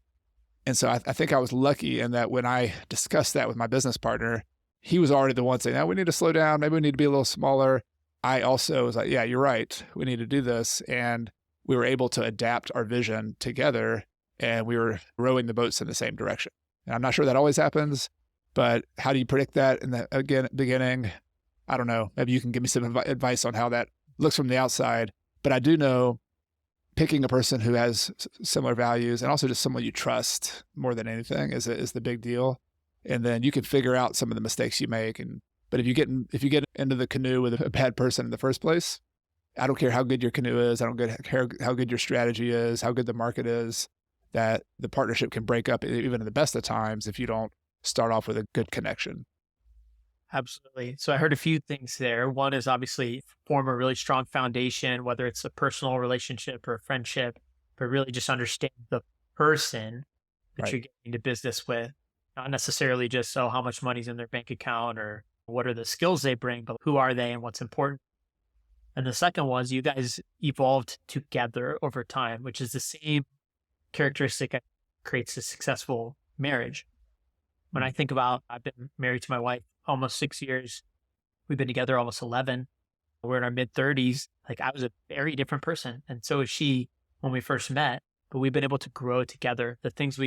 And so I think I was lucky in that when I discussed that with my business partner, he was already the one saying, we need to slow down. Maybe we need to be a little smaller. I also was like, yeah, you're right. We need to do this. And we were able to adapt our vision together, and we were rowing the boats in the same direction. And I'm not sure that always happens, but how do you predict that in the beginning? I don't know. Maybe you can give me some advice on how that looks from the outside. But I do know picking a person who has similar values and also just someone you trust more than anything is the big deal. And then you can figure out some of the mistakes you make. But if you get into the canoe with a bad person in the first place, I don't care how good your canoe is. I don't care how good your strategy is, how good the market is, that the partnership can break up even in the best of times if you don't start off with a good connection. Absolutely. So I heard a few things there. One is obviously form a really strong foundation, whether it's a personal relationship or a friendship, but really just understand the person that you're getting into business with, not necessarily just, how much money's in their bank account or what are the skills they bring, but who are they and what's important. And the second was you guys evolved together over time, which is the same characteristic that creates a successful marriage. When I think about, I've been married to my wife almost 6 years. We've been together almost 11. We're in our mid-30s. Like, I was a very different person. And so is she when we first met. But we've been able to grow together. The things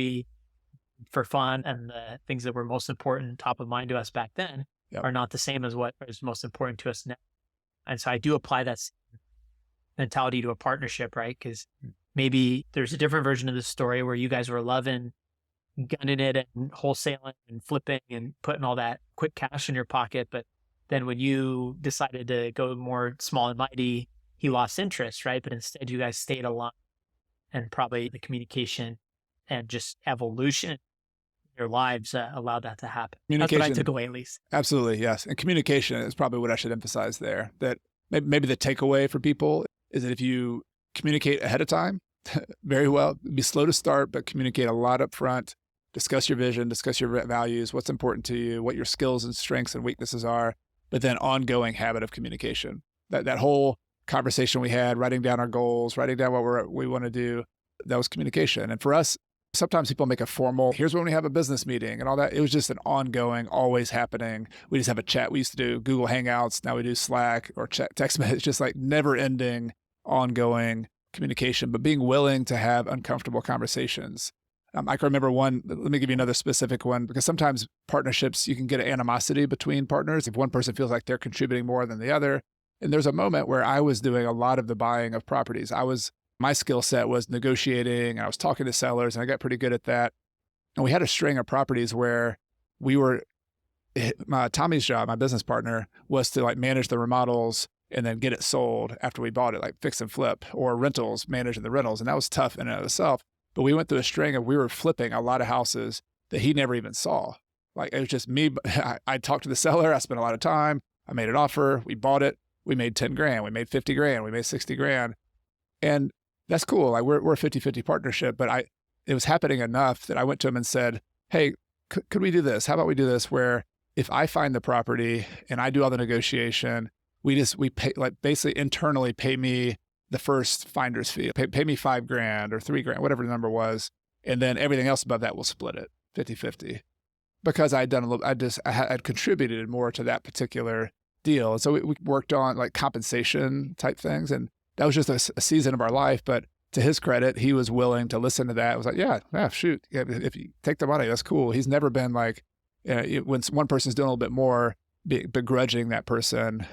for fun and the things that were most important, top of mind to us back then, are not the same as what is most important to us now. And so I do apply that mentality to a partnership, right? Because maybe there's a different version of the story where you guys were loving gunning it and wholesaling and flipping and putting all that quick cash in your pocket. But then when you decided to go more small and mighty, he lost interest, right? But instead you guys stayed aligned, and probably the communication and just evolution in your lives allowed that to happen. That's what I took away, at least. Absolutely, yes. And communication is probably what I should emphasize there. That maybe the takeaway for people is that if you communicate ahead of time, very well, be slow to start, but communicate a lot up front. Discuss your vision, discuss your values, what's important to you, what your skills and strengths and weaknesses are, but then ongoing habit of communication. That whole conversation we had, writing down our goals, writing down what we want to do, that was communication. And for us, sometimes people make a formal, here's when we have a business meeting and all that. It was just an ongoing, always happening. We just have a chat. We used to do Google Hangouts. Now we do Slack or text message. It's just like never ending, ongoing communication, but being willing to have uncomfortable conversations. I can remember one, let me give you another specific one, because sometimes partnerships, you can get an animosity between partners if one person feels like they're contributing more than the other. And there's a moment where I was doing a lot of the buying of properties. My skill set was negotiating, and I was talking to sellers, and I got pretty good at that. And we had a string of properties where Tommy's job, my business partner, was to like manage the remodels and then get it sold after we bought it, like fix and flip, or rentals, managing the rentals. And that was tough in and of itself. But we went through a string of, we were flipping a lot of houses that he never even saw. Like it was just me. I talked to the seller. I spent a lot of time. I made an offer. We bought it. We made 10 grand. We made 50 grand. We made 60 grand. And that's cool. Like we're a 50-50 partnership, but it was happening enough that I went to him and said, hey, could we do this? How about we do this where if I find the property and I do all the negotiation, we pay, like basically internally pay me the first finder's fee, pay me 5 grand or 3 grand, whatever the number was. And then everything else above that, we'll split it 50-50, because I had contributed more to that particular deal. And so we worked on like compensation type things. And that was just a season of our life. But to his credit, he was willing to listen to that. It was like, yeah, shoot. If you take the money, that's cool. He's never been like, when one person's doing a little bit more, begrudging that person.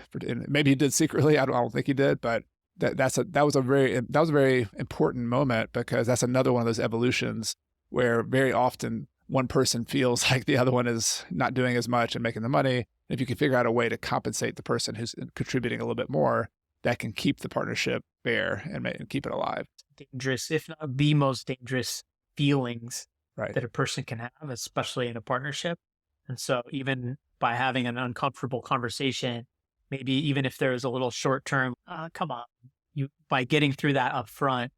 Maybe he did secretly. I don't think he did, but that was a very important moment, because that's another one of those evolutions where very often one person feels like the other one is not doing as much and making the money. If you can figure out a way to compensate the person who's contributing a little bit more, that can keep the partnership fair and keep it alive. Dangerous, if not the most dangerous feelings right. that a person can have, especially in a partnership. And so even by having an uncomfortable conversation, maybe even if there's a little short term, come on, by getting through that up front,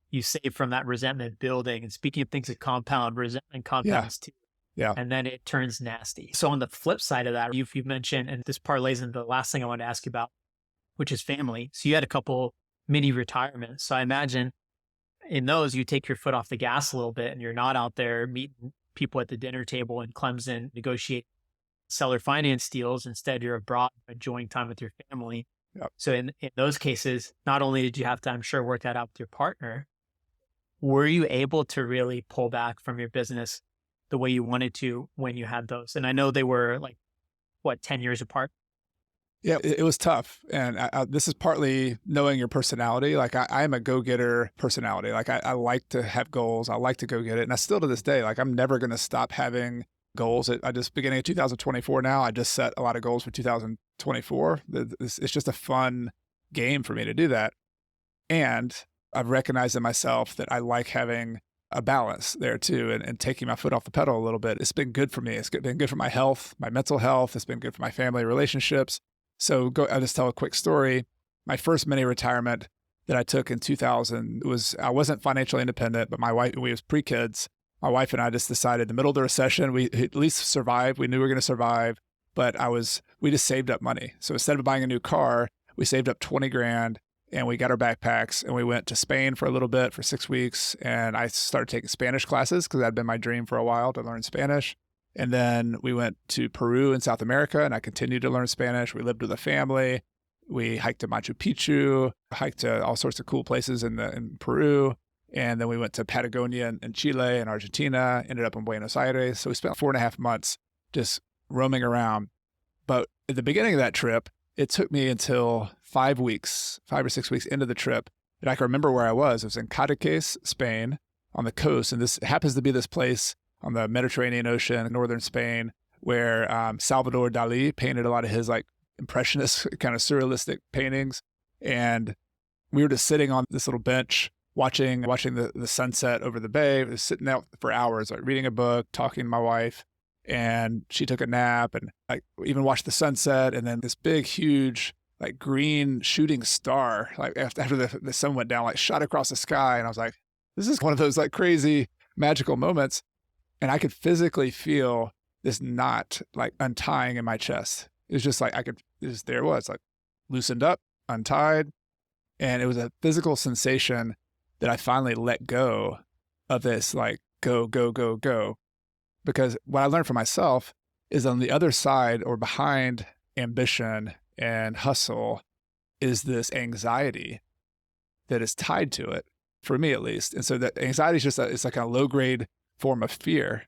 you save from that resentment building. And speaking of things that compound, resentment compounds too. Yeah. And then it turns nasty. So on the flip side of that, you've mentioned, and this parlays into the last thing I wanted to ask you about, which is family. So you had a couple mini retirements. So I imagine in those, you take your foot off the gas a little bit and you're not out there meeting people at the dinner table in Clemson, negotiate seller finance deals. Instead, you're abroad enjoying time with your family. Yep. So in those cases, not only did you have to, I'm sure, work that out with your partner, were you able to really pull back from your business the way you wanted to when you had those? And I know they were 10 years apart? Yeah, it was tough. And this is partly knowing your personality. Like I am a go-getter personality. Like I like to have goals. I like to go get it. And I still to this day, like I'm never going to stop having goals. Beginning of 2024 now, I just set a lot of goals for 2024. It's just a fun game for me to do that. And I've recognized in myself that I like having a balance there too, and taking my foot off the pedal a little bit. It's been good for me. It's been good for my health, my mental health. It's been good for my family relationships. So I'll just tell a quick story. My first mini retirement that I took in 2000 I wasn't financially independent, but my wife, we was pre-kids. My wife and I just decided in the middle of the recession, we at least survived. We knew we were going to survive, but we just saved up money. So instead of buying a new car, we saved up 20 grand and we got our backpacks and we went to Spain for a little bit for 6 weeks. And I started taking Spanish classes because that'd been my dream for a while to learn Spanish. And then we went to Peru in South America and I continued to learn Spanish. We lived with a family. We hiked to Machu Picchu, hiked to all sorts of cool places in Peru. And then we went to Patagonia and Chile and Argentina, ended up in Buenos Aires. So we spent 4.5 months just roaming around. But at the beginning of that trip, it took me until 5 or 6 weeks into the trip And I can remember where I was. It was in Cadaqués, Spain, on the coast. And this happens to be this place on the Mediterranean Ocean, northern Spain, where Salvador Dali painted a lot of his like impressionist kind of surrealistic paintings. And we were just sitting on this little bench watching the sunset over the bay. We were sitting out for hours, like reading a book, talking to my wife, and she took a nap, and I even watched the sunset. And then this big, huge, like green shooting star, like after the sun went down, like shot across the sky. And I was like, this is one of those like crazy magical moments. And I could physically feel this knot like untying in my chest. It was just like, there it was, like loosened up, untied. And it was a physical sensation that I finally let go of this, like go, go, go, go. Because what I learned for myself is on the other side or behind ambition and hustle is this anxiety that is tied to it, for me at least. And so that anxiety is just it's like a low grade form of fear.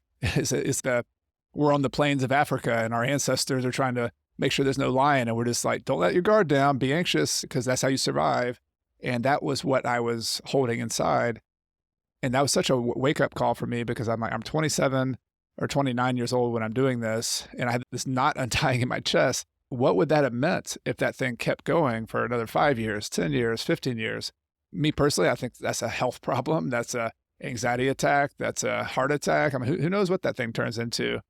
We're on the plains of Africa and our ancestors are trying to make sure there's no lion. And we're just like, don't let your guard down, be anxious because that's how you survive. And that was what I was holding inside. And that was such a wake up call for me because I'm 27 or 29 years old when I'm doing this. And I had this knot untying in my chest. What would that have meant if that thing kept going for another 5 years, 10 years, 15 years? Me personally, I think that's a health problem. That's a anxiety attack. That's a heart attack. I mean, who knows what that thing turns into?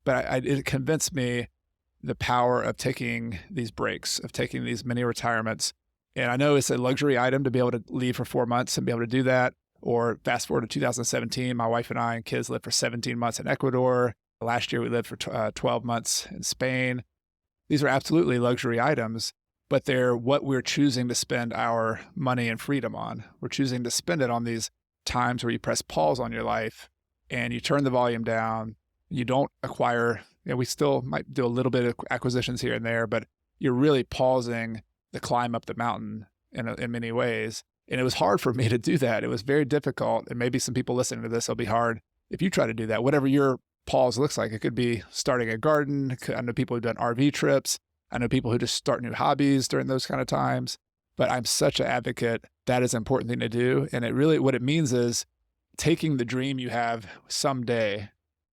But it convinced me the power of taking these breaks, of taking these mini retirements. And I know it's a luxury item to be able to leave for 4 months and be able to do that. Or fast forward to 2017, my wife and I and kids lived for 17 months in Ecuador. Last year, we lived for 12 months in Spain. These are absolutely luxury items, but they're what we're choosing to spend our money and freedom on. We're choosing to spend it on these times where you press pause on your life and you turn the volume down. You don't acquire, we still might do a little bit of acquisitions here and there, but you're really pausing the climb up the mountain in many ways. And it was hard for me to do that. It was very difficult. And maybe some people listening to this, it'll be hard if you try to do that. Whatever your pause looks like, it could be starting a garden. I know people who've done RV trips. I know people who just start new hobbies during those kind of times. But I'm such an advocate. That is an important thing to do. And it really, what it means is taking the dream you have someday,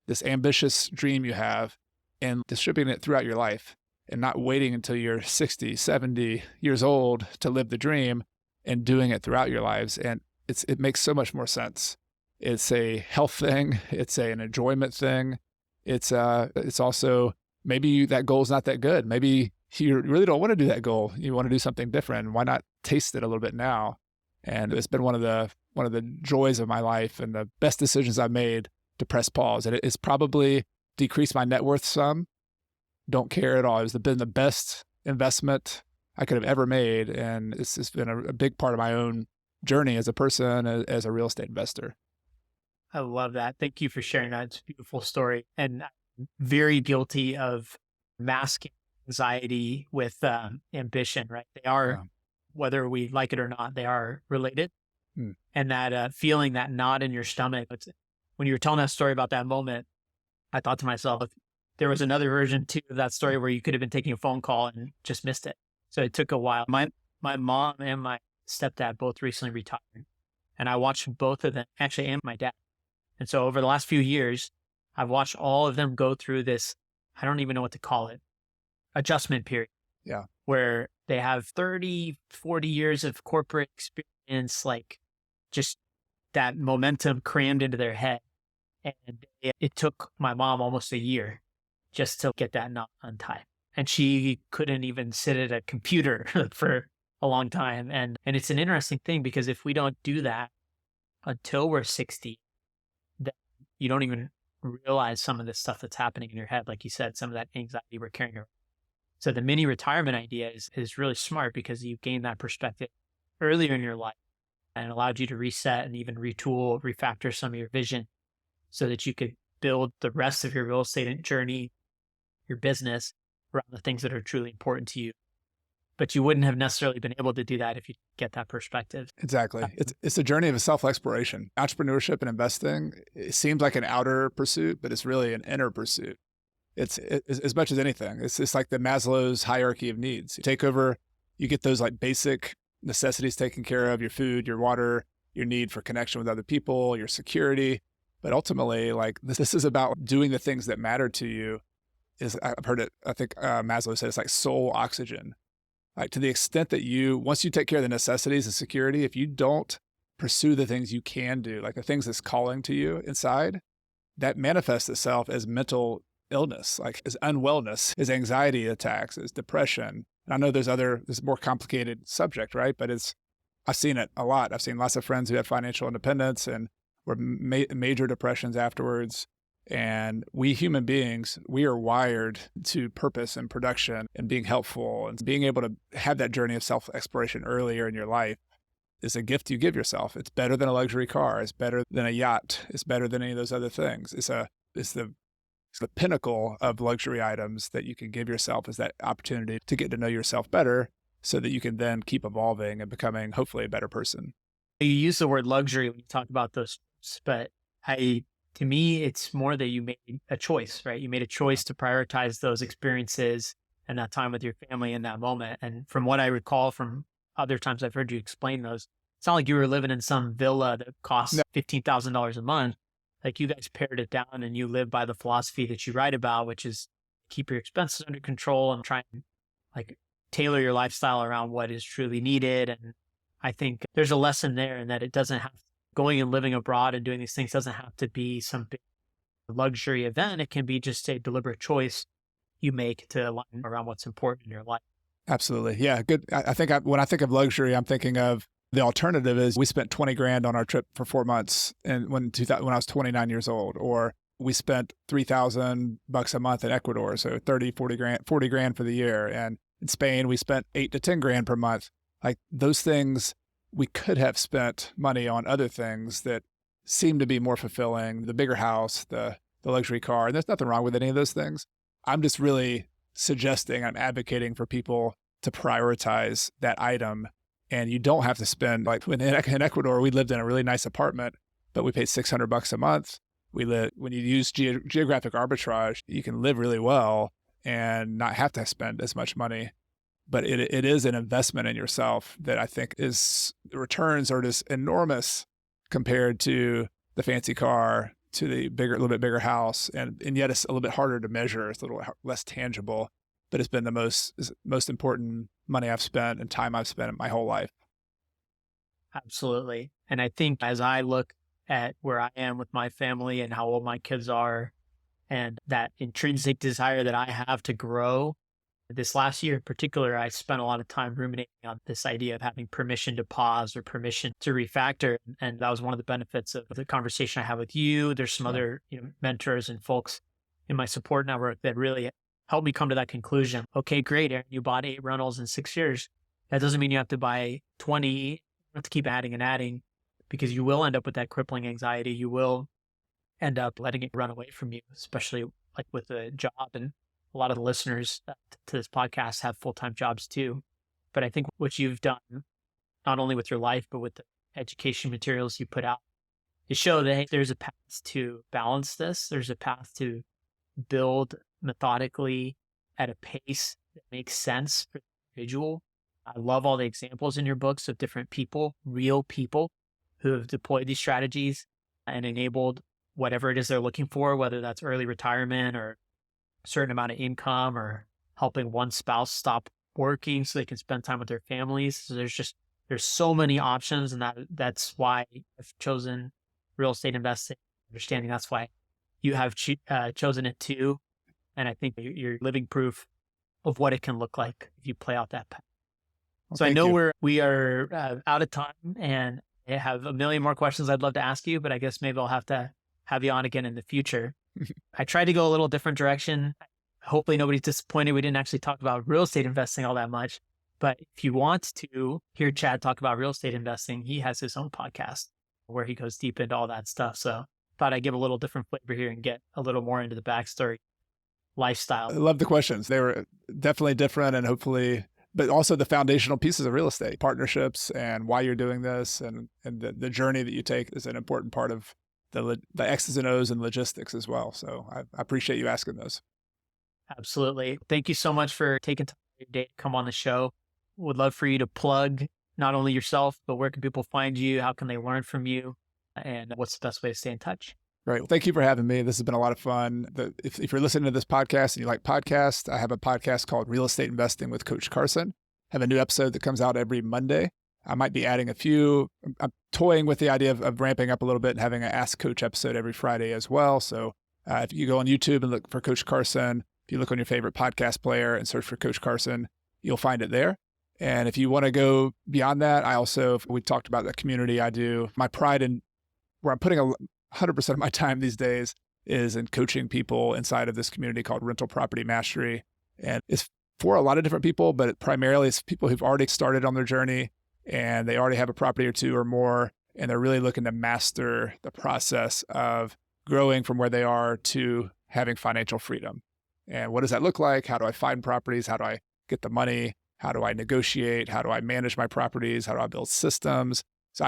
this ambitious dream you have, and distributing it throughout your life and not waiting until you're 60, 70 years old to live the dream and doing it throughout your lives. And it makes so much more sense. It's a health thing. It's an enjoyment thing. It's also, maybe that goal's not that good. Maybe you really don't want to do that goal. You want to do something different. Why not taste it a little bit now? And it's been one of the joys of my life and the best decisions I've made to press pause. And it's probably decreased my net worth some. Don't care at all. It's been the best investment I could have ever made. And it's been a big part of my own journey as a person, as a real estate investor. I love that. Thank you for sharing that. It's a beautiful story. And I'm very guilty of masking anxiety with ambition, right? They are, whether we like it or not, they are related. And that feeling, that knot in your stomach, when you were telling that story about that moment, I thought to myself, if there was another version too of that story where you could have been taking a phone call and just missed it. So it took a while. My mom and my stepdad both recently retired, and I watched both of them, actually, and my dad. And so over the last few years, I've watched all of them go through this, I don't even know what to call it, adjustment period. Yeah. Where they have 30, 40 years of corporate experience, like just that momentum crammed into their head. And it took my mom almost a year just to get that knot untied. And she couldn't even sit at a computer for a long time. And it's an interesting thing because if we don't do that until we're 60, then you don't even realize some of the stuff that's happening in your head. Like you said, some of that anxiety we're carrying around. So the mini retirement idea is really smart because you gain that perspective earlier in your life and allowed you to reset and even retool, refactor some of your vision so that you could build the rest of your real estate journey, your business, around the things that are truly important to you. But you wouldn't have necessarily been able to do that if you get that perspective. Exactly. It's a journey of self-exploration. Entrepreneurship and investing, it seems like an outer pursuit, but it's really an inner pursuit. It's as much as anything. It's like the Maslow's hierarchy of needs. You take over, you get those like basic necessities taken care of, your food, your water, your need for connection with other people, your security. But ultimately, like this is about doing the things that matter to you. I've heard it, I think Maslow said it's like soul oxygen. Like to the extent that once you take care of the necessities and security, if you don't pursue the things you can do, like the things that's calling to you inside, that manifests itself as mental illness, like as unwellness, as anxiety attacks, as depression. And I know this is a more complicated subject, right? But I've seen it a lot. I've seen lots of friends who had financial independence and were major depressions afterwards. And we human beings, we are wired to purpose and production and being helpful, and being able to have that journey of self-exploration earlier in your life is a gift you give yourself. It's better than a luxury car. It's better than a yacht. It's better than any of those other things. It's the pinnacle of luxury items that you can give yourself, is that opportunity to get to know yourself better so that you can then keep evolving and becoming hopefully a better person. You use the word luxury when you talk about those, but to me, it's more that you made a choice, right? You made a choice to prioritize those experiences and that time with your family in that moment. And from what I recall from other times I've heard you explain those, it's not like you were living in some villa that costs $15,000 a month. Like you guys pared it down and you live by the philosophy that you write about, which is keep your expenses under control and try and like tailor your lifestyle around what is truly needed. And I think there's a lesson there in that it doesn't have going and living abroad and doing these things doesn't have to be some big luxury event. It can be just a deliberate choice you make to align around what's important in your life. Absolutely. Yeah. Good. I think when I think of luxury, I'm thinking of the alternative is we spent 20 grand on our trip for 4 months and when I was 29 years old, or we spent $3,000 a month in Ecuador. So 40 grand for the year. And in Spain, we spent 8 to 10 grand per month. Like those things, we could have spent money on other things that seem to be more fulfilling, the bigger house, the luxury car. And there's nothing wrong with any of those things. I'm just really suggesting, I'm advocating for people to prioritize that item. And you don't have to spend, like in Ecuador, we lived in a really nice apartment, but we paid $600 a month. When you use geographic arbitrage, you can live really well and not have to spend as much money. But it is an investment in yourself that I think the returns are just enormous compared to the fancy car, to the little bit bigger house. And yet it's a little bit harder to measure. It's a little less tangible, but it's been the most important money I've spent and time I've spent in my whole life. Absolutely. And I think as I look at where I am with my family and how old my kids are, and that intrinsic desire that I have to grow, this last year in particular, I spent a lot of time ruminating on this idea of having permission to pause or permission to refactor. And that was one of the benefits of the conversation I had with you. There's some other mentors and folks in my support network that really helped me come to that conclusion. Okay, great, Aaron, you bought 8 rentals in 6 years. That doesn't mean you have to buy 20. You have to keep adding and adding, because you will end up with that crippling anxiety. You will end up letting it run away from you, especially like with a job. And a lot of the listeners to this podcast have full-time jobs too. But I think what you've done, not only with your life, but with the education materials you put out, is show that hey, there's a path to balance this. There's a path to build methodically at a pace that makes sense for the individual. I love all the examples in your books of different people, real people who have deployed these strategies and enabled whatever it is they're looking for, whether that's early retirement or a certain amount of income or helping one spouse stop working so they can spend time with their families. So there's so many options, and that's why I've chosen real estate investing, understanding that's why you have chosen it too. And I think you're living proof of what it can look like if you play out that path. Well, so I know we are out of time, and I have a million more questions I'd love to ask you, but I guess maybe I'll have to have you on again in the future. I tried to go a little different direction. Hopefully nobody's disappointed. We didn't actually talk about real estate investing all that much, but if you want to hear Chad talk about real estate investing, he has his own podcast where he goes deep into all that stuff. So thought I'd give a little different flavor here and get a little more into the backstory, lifestyle. I love the questions. They were definitely different, and hopefully, but also the foundational pieces of real estate, partnerships, and why you're doing this, and the journey that you take is an important part of the X's and O's and logistics as well. So I appreciate you asking those. Absolutely. Thank you so much for taking time out of your day to come on the show. Would love for you to plug not only yourself, but where can people find you? How can they learn from you? And what's the best way to stay in touch? Right. Well, thank you for having me. This has been a lot of fun. If you're listening to this podcast and you like podcasts, I have a podcast called Real Estate Investing with Coach Carson. I have a new episode that comes out every Monday. I might be adding a few. I'm toying with the idea of ramping up a little bit and having an Ask Coach episode every Friday as well. So if you go on YouTube and look for Coach Carson, if you look on your favorite podcast player and search for Coach Carson, you'll find it there. And if you want to go beyond that, we talked about the community I do. My pride in where I'm putting 100% of my time these days is in coaching people inside of this community called Rental Property Mastery. And it's for a lot of different people, but primarily it's people who've already started on their journey and they already have a property or two or more, and they're really looking to master the process of growing from where they are to having financial freedom. And what does that look like? How do I find properties? How do I get the money? How do I negotiate? How do I manage my properties? How do I build systems? So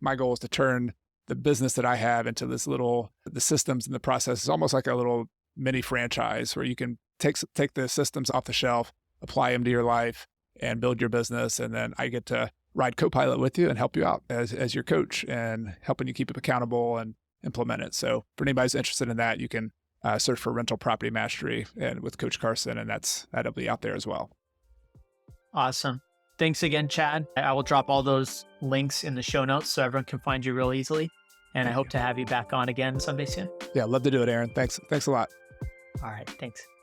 my goal is to turn the business that I have into the systems and the process is almost like a little mini franchise where you can take the systems off the shelf, apply them to your life and build your business. And then I get to ride co-pilot with you and help you out as your coach and helping you keep it accountable and implement it. So for anybody who's interested in that, you can search for Rental Property Mastery and with Coach Carson, and that'll be out there as well. Awesome. Thanks again, Chad. I will drop all those links in the show notes so everyone can find you real easily. And I hope to have you back on again someday soon. Yeah, love to do it, Aaron. Thanks a lot. All right. Thanks.